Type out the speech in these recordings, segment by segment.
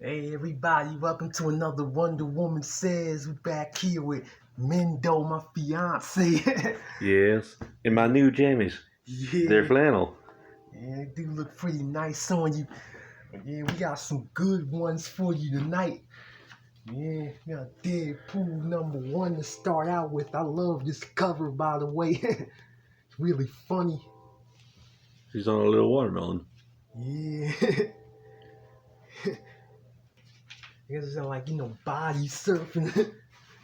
Hey everybody, welcome to another Wonder Woman Says. We're back here with Mendo, my fiance. Yes, in my new jammies. They're Yeah, flannel. they do look pretty nice on you. Yeah, we got some good ones for you tonight. Yeah, we got Deadpool #1 to start out with. I love this cover, by the way. It's really funny. She's on a little watermelon. Yeah. It's like, body surfing.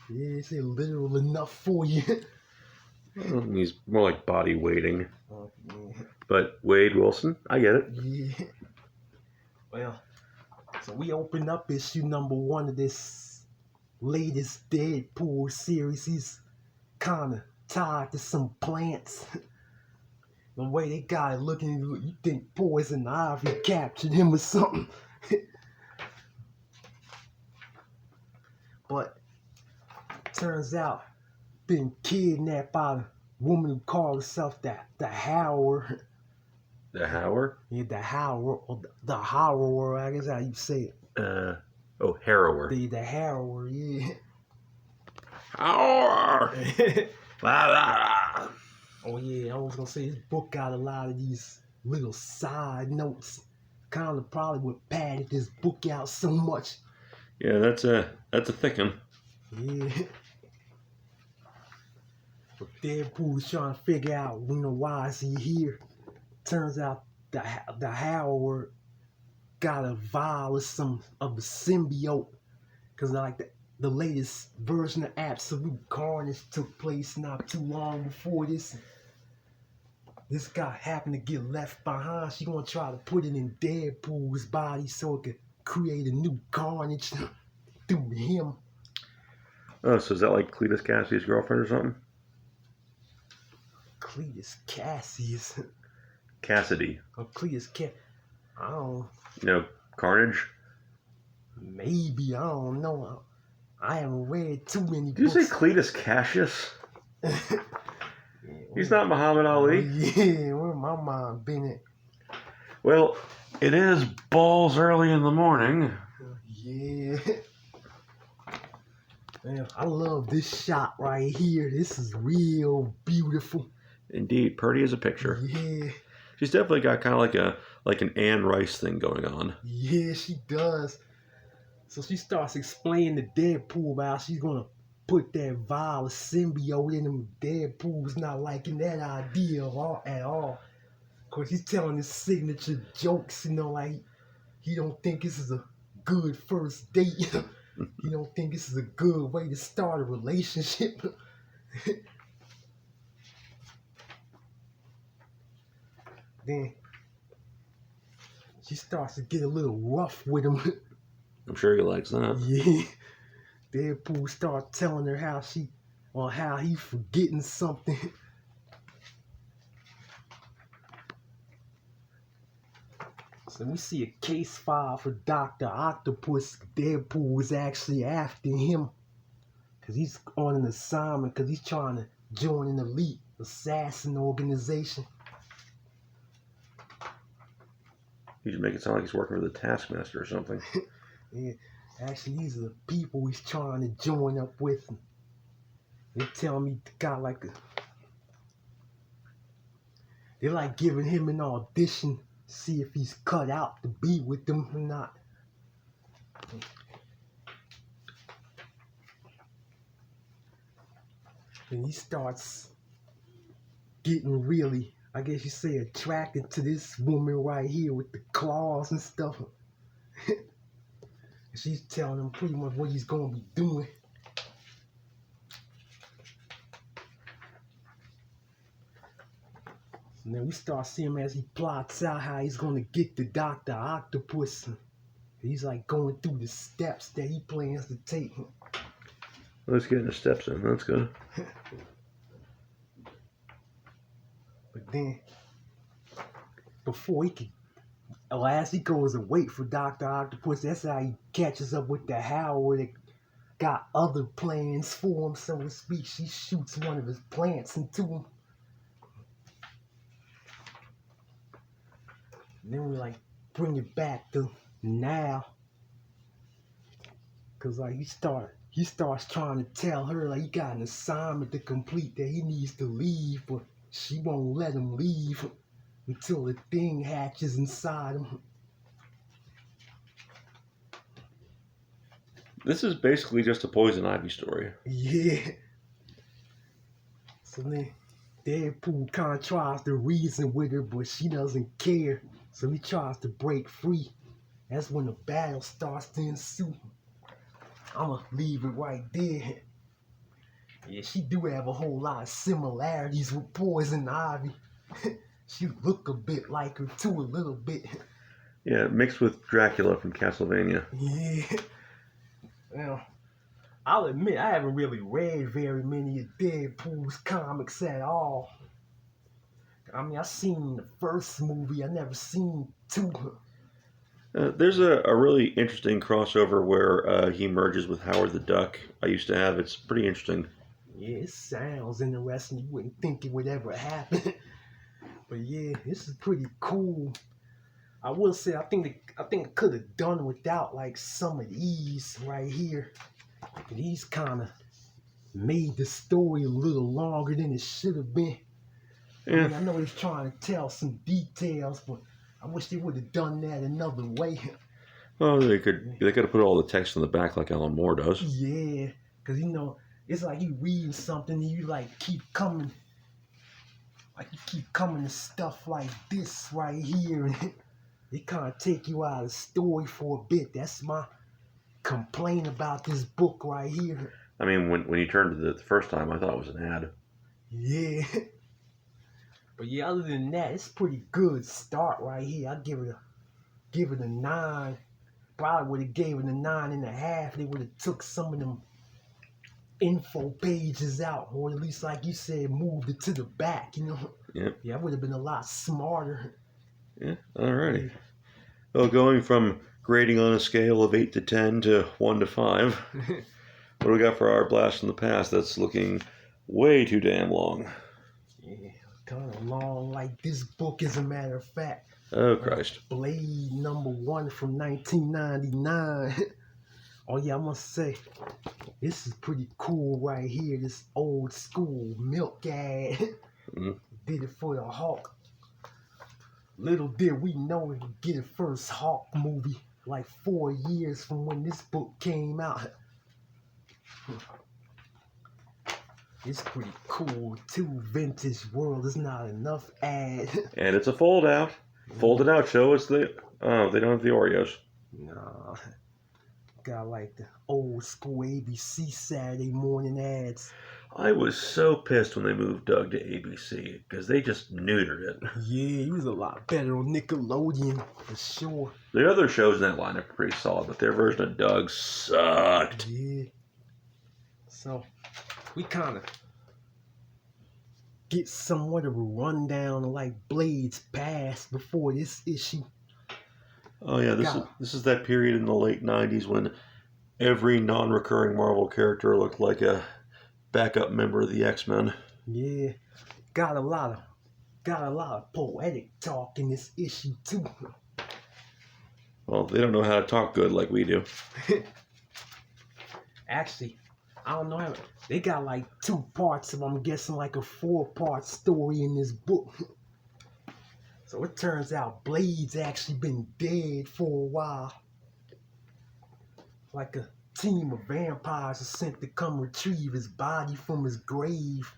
Yeah, it's literal enough for you. Well, he's more like body weighting. Oh, yeah. But Wade Wilson, I get it. Yeah. Well, so we open up issue #1 of this latest Deadpool series. He's kind of tied to some plants. The way they got it looking, you think Poison Ivy captured him or something. But turns out, been kidnapped by a woman who called herself the Howler. The Hower? Yeah, the Howler, or the Horror, I guess how you say it. Harrower. The Harrower, yeah. Hower! Oh yeah, I was gonna say this book got a lot of these little side notes. Kind of probably what padded this book out so much. Yeah, that's a thick one. Yeah. But Deadpool's trying to figure out, why is he here? Turns out the Howard got a vial of the symbiote, cause like the latest version of Absolute Carnage took place not too long before this. This guy happened to get left behind. She gonna try to put it in Deadpool's body so it could create a new Carnage through him. Oh, so is that like Cletus Cassidy's girlfriend or something? Cletus Cassius. Cassidy. Or Cletus I don't. Carnage. Maybe, I don't know. I haven't read too many Did books. you say Cletus Cassius? He's not Muhammad Ali. Yeah, where my mind been at? Well, it is balls early in the morning. Yeah. Man, I love this shot right here. This is real beautiful. Indeed, pretty as a picture. Yeah. She's definitely got kind of like an Anne Rice thing going on. Yeah, she does. So she starts explaining to Deadpool about how she's gonna put that vial of symbiote in him. Deadpool's not liking that idea at all. Cause he's telling his signature jokes, like he don't think this is a good first date. He don't think this is a good way to start a relationship. Then she starts to get a little rough with him. I'm sure he likes that. Yeah. Deadpool starts telling her how he's forgetting something. So we see a case file for Dr. Octopus. Deadpool was actually after him. Because he's on an assignment, because he's trying to join an elite assassin organization. You should make it sound like he's working for the Taskmaster or something. Yeah, actually, these are the people he's trying to join up with. They tell me the guy they're like giving him an audition, see if he's cut out to be with them or not. And he starts getting really, I guess you say, attracted to this woman right here with the claws and stuff. She's telling him pretty much what he's gonna be doing. And then we start seeing him as he plots out how he's gonna get the Dr. Octopus. He's like going through the steps that he plans to take. Let's get the steps in. That's good. But then, before he can, as he goes and wait for Dr. Octopus, that's how he catches up with the Howard that got other plans for him, so to speak. She shoots one of his plants into him. And then we bring it back to now. Cause like he starts trying to tell her like he got an assignment to complete that he needs to leave, but she won't let him leave until the thing hatches inside him. This is basically just a Poison Ivy story. Yeah. So then Deadpool kind of tries to reason with her, but she doesn't care. So he tries to break free. That's when the battle starts to ensue. I'ma leave it right there. Yeah, she do have a whole lot of similarities with Poison Ivy. She look a bit like her too, a little bit. Yeah, mixed with Dracula from Castlevania. Yeah. Well, I'll admit I haven't really read very many of Deadpool's comics at all. I mean, I seen the first movie. I never seen two. There's a really interesting crossover where he merges with Howard the Duck. I used to have. It's pretty interesting. Yeah, it sounds interesting. You wouldn't think it would ever happen. But yeah, this is pretty cool. I will say I think I could have done without like some of these right here. These kind of made the story a little longer than it should have been. Yeah. I mean, I know he's trying to tell some details, but I wish they would have done that another way. Oh, they could have put all the text on the back like Alan Moore does. Yeah, because you know, it's like you reading something and you like keep coming to stuff like this right here, and it kind of take you out of the story for a bit. That's my complaint about this book right here. I mean, when you turned to the first time, I thought it was an ad. Yeah. But yeah, other than that, it's pretty good start right here. I give it a 9. Probably would have gave it a 9.5. They would have took some of them info pages out, or at least like you said, moved it to the back, you know. Yep. Yeah, I would have been a lot smarter. Yeah, alrighty. Yeah. Well, going from grading on a scale of 8 to 10 to 1 to 5, what do we got for our blast from the past that's looking way too damn long? Yeah, kind of long, like this book, as a matter of fact. Oh, Christ. Blade #1 from 1999. Oh yeah, I must say, this is pretty cool right here. This old school milk ad. Did it for the Hulk. Little did we know we would get a first Hulk movie like 4 years from when this book came out. It's pretty cool too. Vintage World is not enough ad. And it's a fold out. Folded out show is they don't have the Oreos. Nah. Got like the old school ABC Saturday morning ads. I was so pissed when they moved Doug to ABC because they just neutered it. Yeah, he was a lot better on Nickelodeon for sure. The other shows in that lineup are pretty solid, but their version of Doug sucked. Yeah. So we kind of get somewhat of a rundown of like Blade's past before this issue. Oh yeah, this is that period in the late 90s when every non-recurring Marvel character looked like a backup member of the X-Men. Yeah, got a lot of poetic talk in this issue too. Well, they don't know how to talk good like we do. Actually, I don't know how. They got like 2 parts of, I'm guessing, like a 4-part story in this book. So it turns out Blade's actually been dead for a while. Like a team of vampires are sent to come retrieve his body from his grave.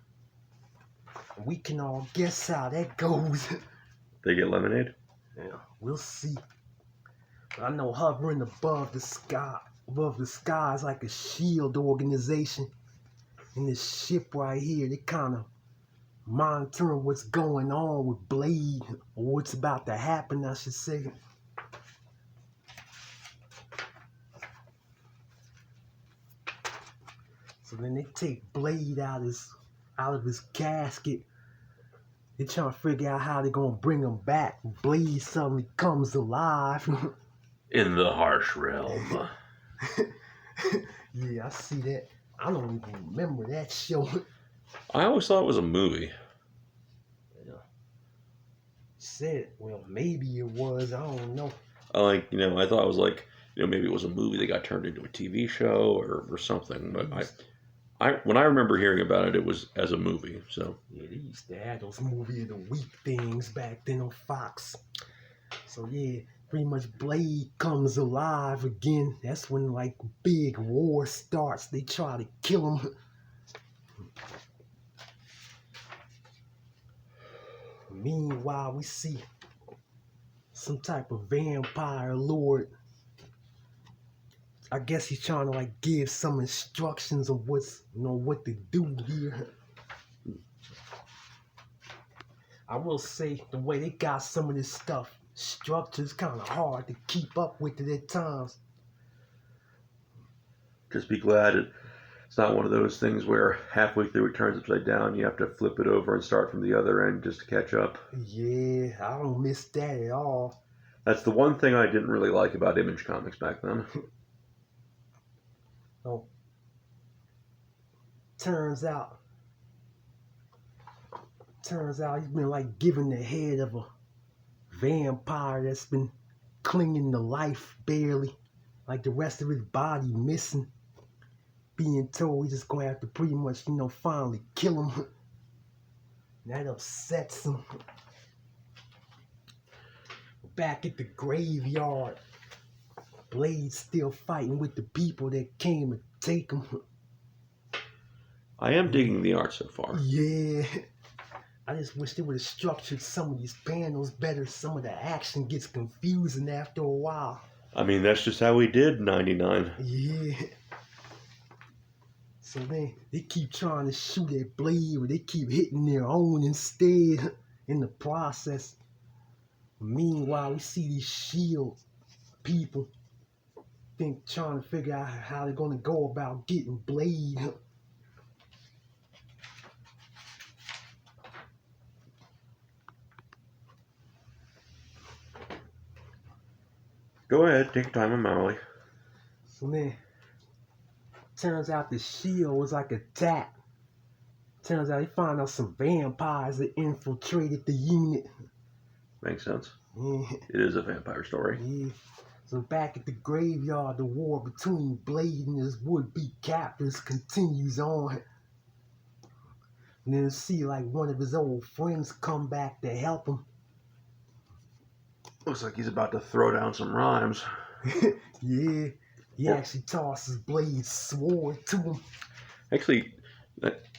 We can all guess how that goes. They get lemonade? Yeah, we'll see. But I know hovering above the sky is like a shield organization. And this ship right here, they kind of monitoring what's going on with Blade, or what's about to happen, I should say. So then they take Blade out of his casket. They're trying to figure out how they're gonna bring him back. Blade suddenly comes alive. In the harsh realm. Yeah, I see that. I don't even remember that show. I always thought it was a movie. Yeah. Said, well, maybe it was. I don't know. I thought it was like maybe it was a movie that got turned into a TV show or something. But when I remember hearing about it, it was as a movie. So yeah, they used to have those movie of the week things back then on Fox. So yeah, pretty much Blade comes alive again. That's when like big war starts. They try to kill him. Meanwhile, we see some type of vampire lord. I guess he's trying to like give some instructions of what to do here. I will say the way they got some of this stuff structured is kind of hard to keep up with it at times. just be glad it's not one of those things where halfway through it turns upside down. You have to flip it over and start from the other end just to catch up. Yeah, I don't miss that at all. That's the one thing I didn't really like about Image Comics back then. So, turns out he's been like given the head of a vampire that's been clinging to life barely, like the rest of his body missing. Being told he's just gonna have to pretty much, finally kill him. That upsets him. Back at the graveyard, Blade's still fighting with the people that came to take him. I am digging the art so far. Yeah. I just wish they would have structured some of these panels better. Some of the action gets confusing after a while. I mean, that's just how we did 99. Yeah. So then they keep trying to shoot at Blade, but they keep hitting their own instead in the process. Meanwhile, we see these shield people trying to figure out how they're gonna go about getting Blade. Go ahead, take your time, I'm Molly. So then, turns out the shield was like a tap. Turns out they found out some vampires that infiltrated the unit. Makes sense. Yeah. It is a vampire story. Yeah. So back at the graveyard, the war between Blade and his would-be captors continues on. And then see like one of his old friends come back to help him. Looks like he's about to throw down some rhymes. Yeah. He actually tosses Blade's sword to him. Actually,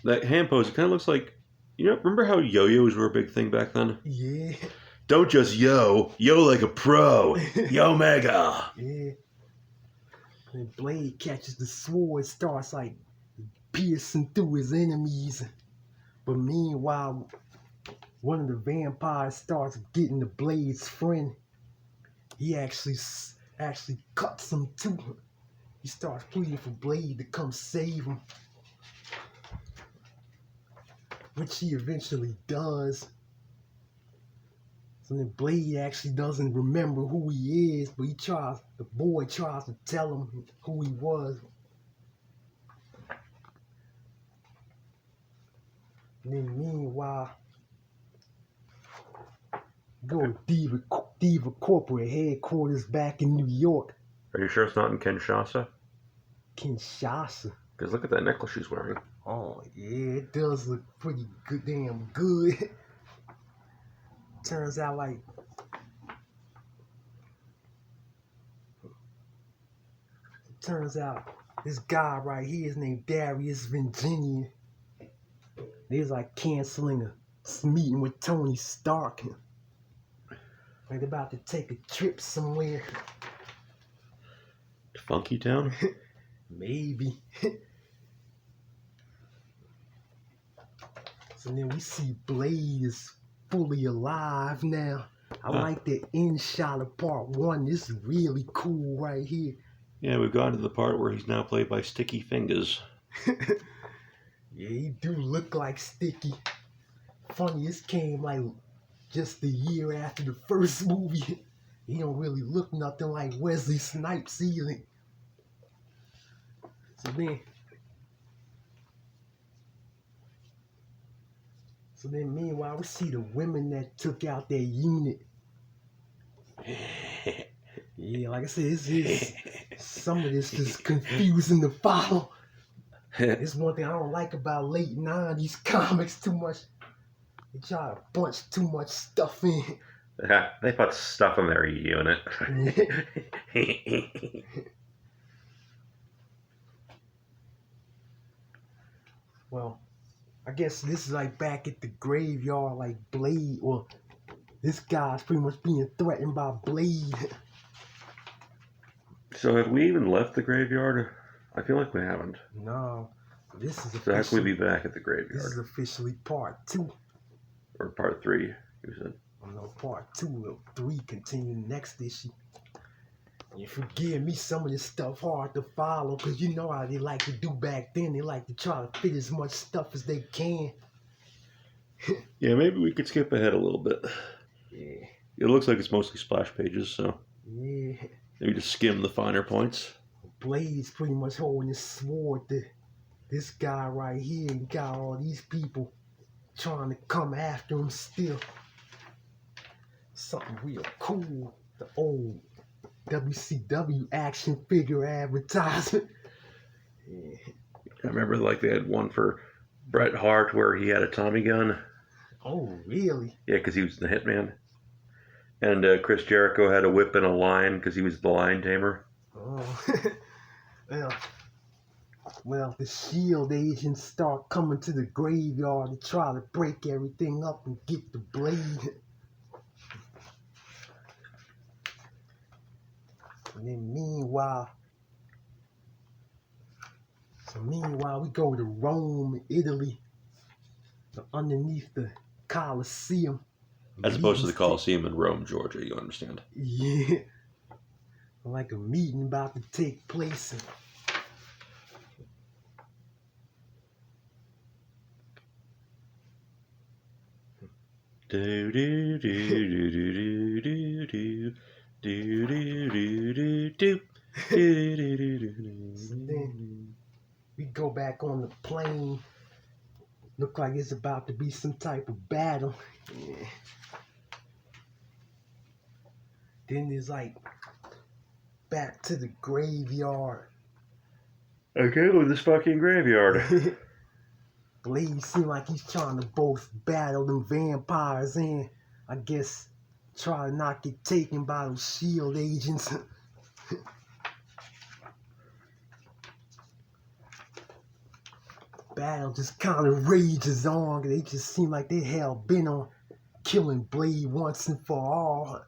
that hand pose, it kind of looks like, remember how yo-yos were a big thing back then? Yeah. Don't just yo like a pro. Yo mega. Yeah. And Blade catches the sword, starts like piercing through his enemies. But meanwhile, one of the vampires starts getting the Blade's friend. He actually cuts him too. He starts pleading for Blade to come save him, which he eventually does. So then Blade actually doesn't remember who he is, but the boy tries to tell him who he was. And then meanwhile, go to Diva Corporate headquarters back in New York. Are you sure it's not in Kinshasa? Kinshasa. Because look at that necklace she's wearing. Oh, yeah, it does look pretty good, damn good. Turns out this guy right here is named Darius Virginian. They was like canceling a meeting with Tony Stark. Like they're about to take a trip somewhere. Funky Town? Maybe. So then we see Blade is fully alive now. I like the end shot of part 1. This is really cool right here. Yeah, we've gone to the part where he's now played by Sticky Fingers. Yeah, he do look like Sticky. Funny, this came like just a year after the first movie. He don't really look nothing like Wesley Snipes either. So then meanwhile, we see the women that took out their unit. Yeah, like I said, it's some of this is confusing to follow. It's one thing I don't like about late 90s comics too much. They try to bunch too much stuff in. They put stuff in their unit. Well, I guess this is like back at the graveyard, like Blade, or this guy's pretty much being threatened by Blade. So have we even left the graveyard? I feel like we haven't. No, this is So how can we officially, be back at the this graveyard? is officially part 2. Or part 3, you said. No, part 2 of 3 continue next issue. And forgive me, some of this stuff hard to follow, because you know how they like to do back then. They like to try to fit as much stuff as they can. Yeah, maybe we could skip ahead a little bit. Yeah. It looks like it's mostly splash pages, so Yeah. maybe just skim the finer points. Blade's pretty much holding his sword to this guy right here, and got all these people trying to come after him still. Something real cool. The old WCW action figure advertisement. Yeah. I remember like they had one for Bret Hart where he had a Tommy gun. Oh, really? Yeah, because he was the hitman. And Chris Jericho had a whip and a lion because he was the lion tamer. Oh. Well, the Shield agents start coming to the graveyard to try to break everything up and get the Blade. And then meanwhile, we go to Rome, Italy, underneath the Colosseum. As opposed to the Coliseum in Rome, Georgia, you understand? Yeah. Like a meeting about to take place. Do do do do do do do do do do do do. So then we go back on the plane. Look like it's about to be some type of battle. Yeah. Then there's like back to the graveyard. Okay, with this fucking graveyard. Blade seems like he's trying to both battle them vampires and, I guess, try to not get taken by those Shield agents. Battle just kind of rages on. They just seem like they hell bent on killing Blade once and for all.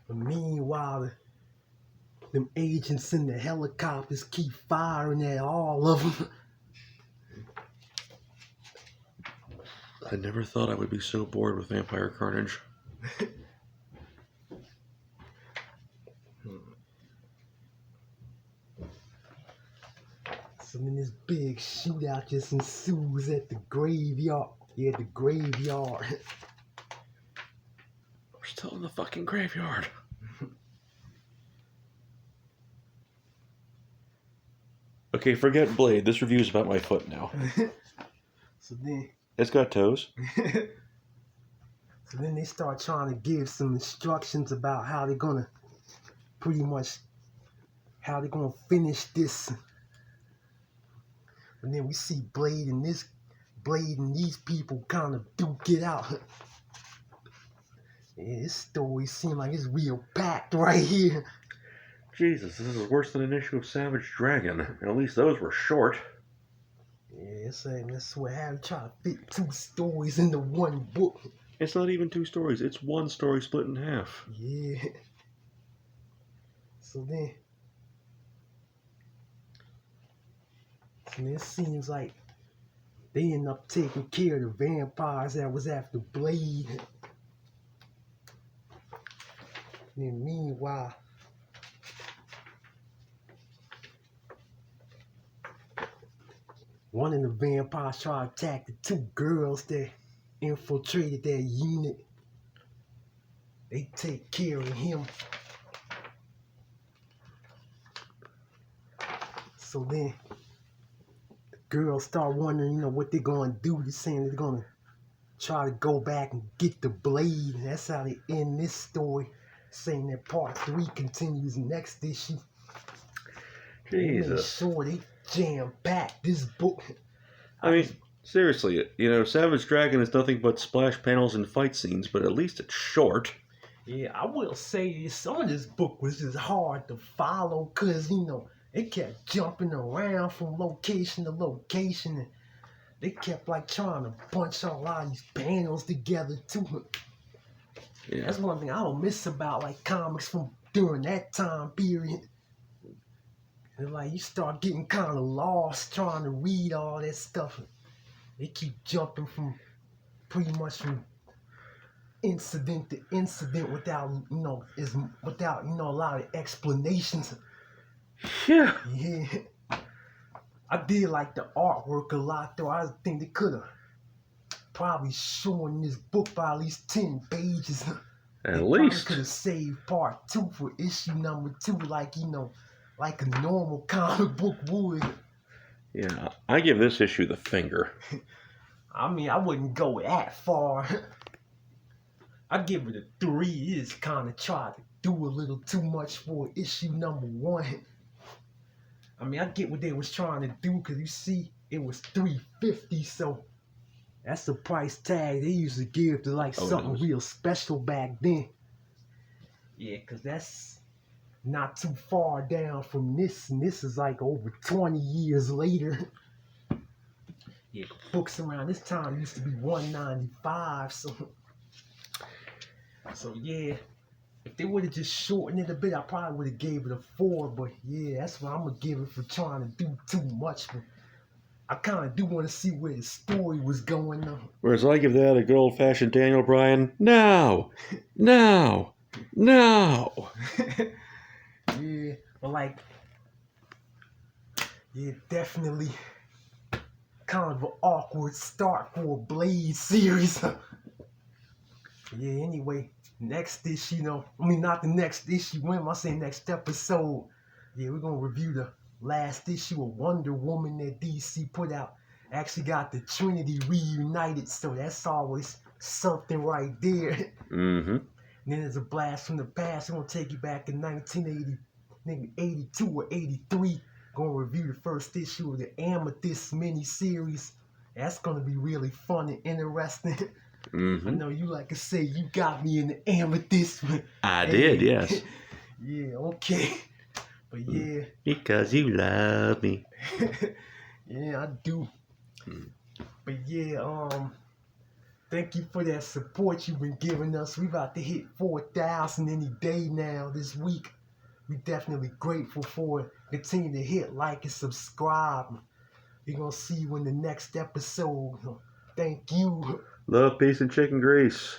But meanwhile, them agents in the helicopters keep firing at all of them. I never thought I would be so bored with Vampire Carnage. So then this big shootout just ensues at the graveyard. Yeah, the graveyard. We're still in the fucking graveyard. Okay, forget Blade. This review is about my foot now. So then It's got toes. So then they start trying to give some instructions about how they're gonna finish this. And then we see Blade and these people kind of duke it out. Yeah, this story seems like it's real packed right here. Jesus, this is worse than an issue of Savage Dragon. And at least those were short. Yeah, that's what happened. Try to fit 2 stories into one book. It's not even 2 stories. It's 1 story split in half. Yeah. So then it seems like they end up taking care of the vampires that was after Blade. And then meanwhile, one of the vampires try to attack the 2 girls that infiltrated their unit. They take care of him. So then the girls start wondering, what they're going to do. They're saying they're going to try to go back and get the blade. And that's how they end this story, saying that part 3 continues next issue. They made Jesus. sure they jam-packed this book. I mean, seriously, you know, Savage Dragon is nothing but splash panels and fight scenes, but at least it's short. Yeah, I will say some of this book was just hard to follow because, you know, it kept jumping around from location to location. And they kept, like, trying to bunch a lot of these panels together, too. Yeah. That's one thing I don't miss about, like, comics from during that time period. And, like, you start getting kind of lost trying to read all that stuff. They keep jumping from pretty much from incident to incident without, you know, a lot of explanations. Yeah. Yeah. I did like the artwork a lot, though. I think they could have probably shortened this book by at least 10 pages. At They least. could have saved part 2 for issue number 2, like, you know, like a normal comic book would. Yeah, I give this issue the finger. I mean, I wouldn't go that far. I'd give it a 3. It is kind of tried to do a little too much for issue number 1. I mean, I get what they was trying to do, because you see, it was $3.50, so that's the price tag they used to give to, like, something real special back then. Yeah, because that's not too far down from this, and this is like over 20 years later. Yeah, books around this time used to be $1.95, so yeah, if they would have just shortened it a bit, I probably would have gave it a 4, but yeah, that's what I'm gonna give it for trying to do too much. But I kind of do want to see where the story was going on. Whereas I give that a good old-fashioned Daniel Bryan, now. Yeah, but like, yeah, definitely kind of an awkward start for a Blade series. Yeah, anyway, next issue, not the next issue, when am I saying next episode? Yeah, we're gonna review the last issue of Wonder Woman that DC put out. Actually got the Trinity reunited, so that's always something right there. Mm-hmm. And then there's a blast from the past. We're gonna take you back in 1980, maybe 82 or 83. Gonna review the first issue of the Amethyst miniseries. That's gonna be really fun and interesting. Mm-hmm. I know you like to say you got me in the Amethyst. I did, yes. Yeah, okay. But yeah. Because you love me. Yeah, I do. But yeah, thank you for that support you've been giving us. We about to hit 4,000 any day now this week. We definitely grateful for it. Continue to hit like and subscribe. We're gonna see you in the next episode. Thank you. Love, peace, and chicken grease.